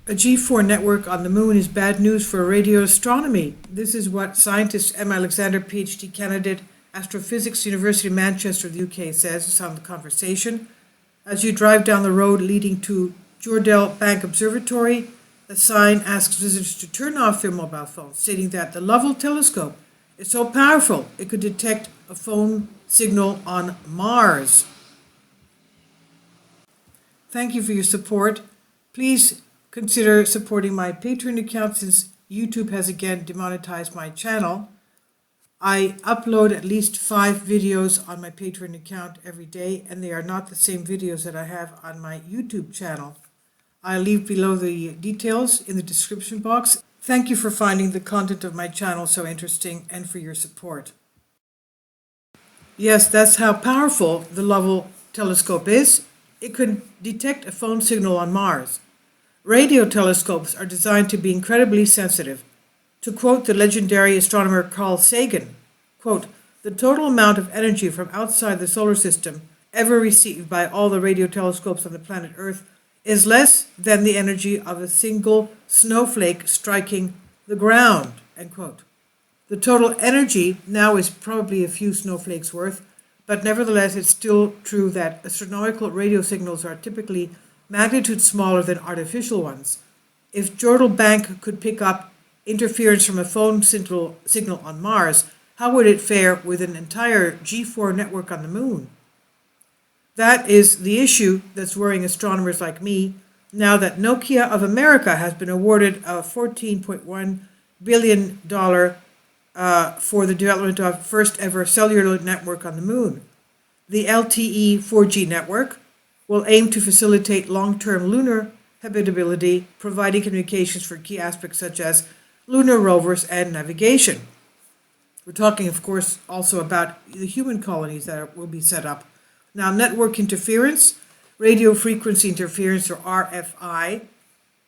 A G4 network on the moon is bad news for radio astronomy. This is what scientist M. Alexander, PhD candidate, Astrophysics, University of Manchester, the UK, says. It's on The Conversation. As you drive down the road leading to Jordel Bank Observatory, a sign asks visitors to turn off their mobile phones, stating that the Lovell telescope is so powerful it could detect a phone signal on Mars. Thank you for your support. Please consider supporting my Patreon account since YouTube has again demonetized my channel. I upload at least 5 videos on my Patreon account every day, and they are not the same videos that I have on my YouTube channel. I'll leave below the details in the description box. Thank you for finding the content of my channel so interesting and for your support. Yes, that's how powerful the Lovell telescope is. It could detect a phone signal on Mars. Radio telescopes are designed to be incredibly sensitive. To quote the legendary astronomer Carl Sagan, quote, "The total amount of energy from outside the solar system ever received by all the radio telescopes on the planet Earth is less than the energy of a single snowflake striking the ground," end quote. The total energy now is probably a few snowflakes worth, but nevertheless it's still true that astronomical radio signals are typically magnitude smaller than artificial ones. If Jordel Bank could pick up interference from a phone signal on Mars, how would it fare with an entire G4 network on the moon? That is the issue that's worrying astronomers like me, now that Nokia of America has been awarded a $14.1 billion for the development of first ever cellular network on the moon. The LTE 4G network will aim to facilitate long-term lunar habitability, providing communications for key aspects such as lunar rovers and navigation. We're talking, of course, also about the human colonies that will be set up. Now, network interference, radio frequency interference, or RFI,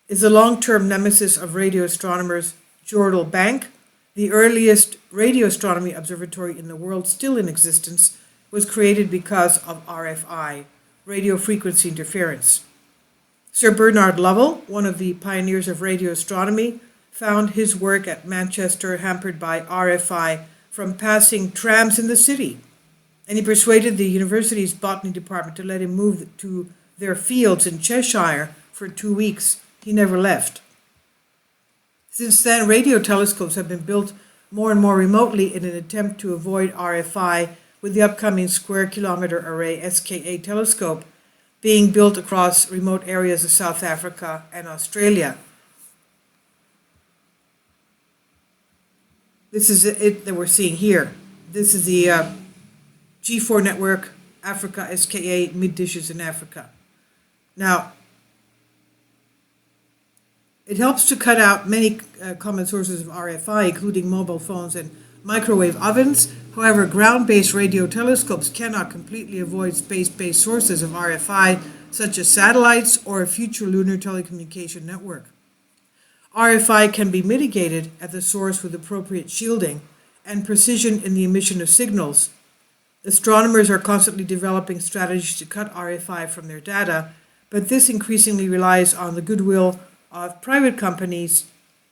is a long-term nemesis of radio astronomers. Jordel Bank, the earliest radio astronomy observatory in the world still in existence, was created because of RFI, radio frequency interference. Sir Bernard Lovell, one of the pioneers of radio astronomy, found his work at Manchester hampered by RFI from passing trams in the city, and he persuaded the university's botany department to let him move to their fields in Cheshire for 2 weeks. He never left. Since then, radio telescopes have been built more and more remotely in an attempt to avoid RFI, with the upcoming Square Kilometre Array SKA telescope being built across remote areas of South Africa and Australia. This is it that we're seeing here. This is the G4 network, Africa SKA, mid-dishes in Africa. Now, it helps to cut out many common sources of RFI, including mobile phones and microwave ovens. However, ground-based radio telescopes cannot completely avoid space-based sources of RFI, such as satellites or a future lunar telecommunication network. RFI can be mitigated at the source with appropriate shielding and precision in the emission of signals. Astronomers are constantly developing strategies to cut RFI from their data, but this increasingly relies on the goodwill of private companies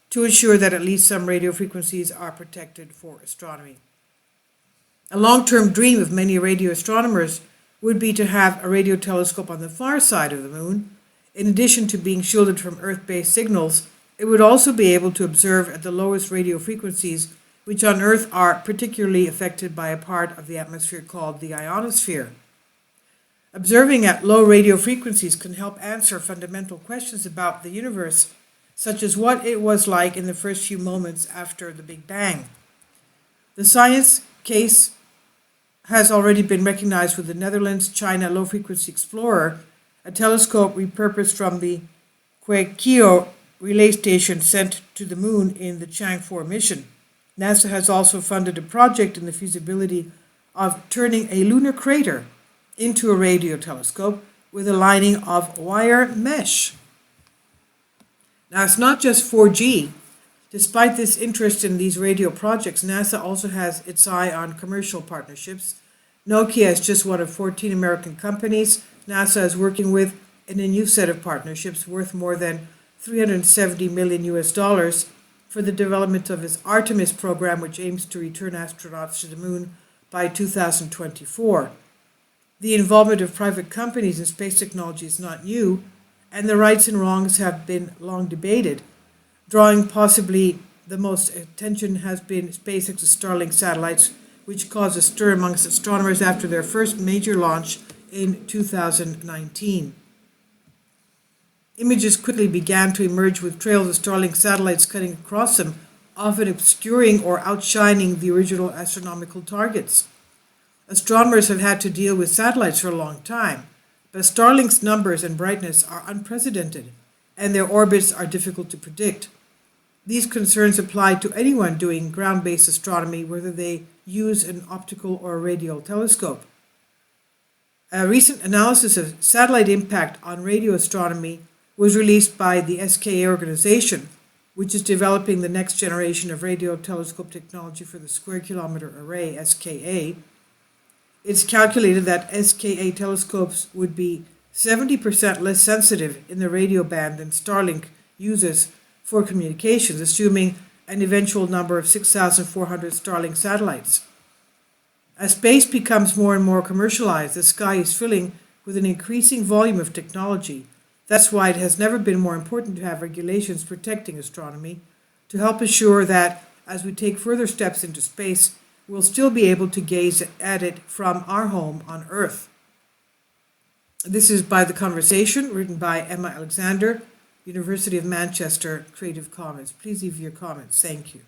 to ensure that at least some radio frequencies are protected for astronomy. A long-term dream of many radio astronomers would be to have a radio telescope on the far side of the moon. In addition to being shielded from Earth-based signals, it would also be able to observe at the lowest radio frequencies, which on Earth are particularly affected by a part of the atmosphere called the ionosphere. Observing at low radio frequencies can help answer fundamental questions about the universe, such as what it was like in the first few moments after the Big Bang. The science case has already been recognized with the Netherlands-China Low-Frequency Explorer, a telescope repurposed from the Kwekio relay station sent to the moon in the Chang 4 mission. NASA has also funded a project in the feasibility of turning a lunar crater into a radio telescope with a lining of wire mesh. Now, it's not just 4G. Despite this interest in these radio projects, NASA also has its eye on commercial partnerships. Nokia is just one of 14 American companies NASA is working with in a new set of partnerships worth more than $370 million for the development of its Artemis program, which aims to return astronauts to the moon by 2024. The involvement of private companies in space technology is not new, and the rights and wrongs have been long debated. Drawing possibly the most attention has been SpaceX's Starlink satellites, which caused a stir amongst astronomers after their first major launch in 2019. Images quickly began to emerge with trails of Starlink satellites cutting across them, often obscuring or outshining the original astronomical targets. Astronomers have had to deal with satellites for a long time, but Starlink's numbers and brightness are unprecedented, and their orbits are difficult to predict. These concerns apply to anyone doing ground-based astronomy, whether they use an optical or a radial telescope. A recent analysis of satellite impact on radio astronomy was released by the SKA organization, which is developing the next generation of radio telescope technology for the Square Kilometer Array, SKA. It's calculated that SKA telescopes would be 70% less sensitive in the radio band than Starlink uses for communications, assuming an eventual number of 6,400 Starlink satellites. As space becomes more and more commercialized, the sky is filling with an increasing volume of technology. That's why it has never been more important to have regulations protecting astronomy, to help assure that, as we take further steps into space, we'll still be able to gaze at it from our home on Earth. This is by The Conversation, written by Emma Alexander, University of Manchester, Creative Commons. Please leave your comments. Thank you.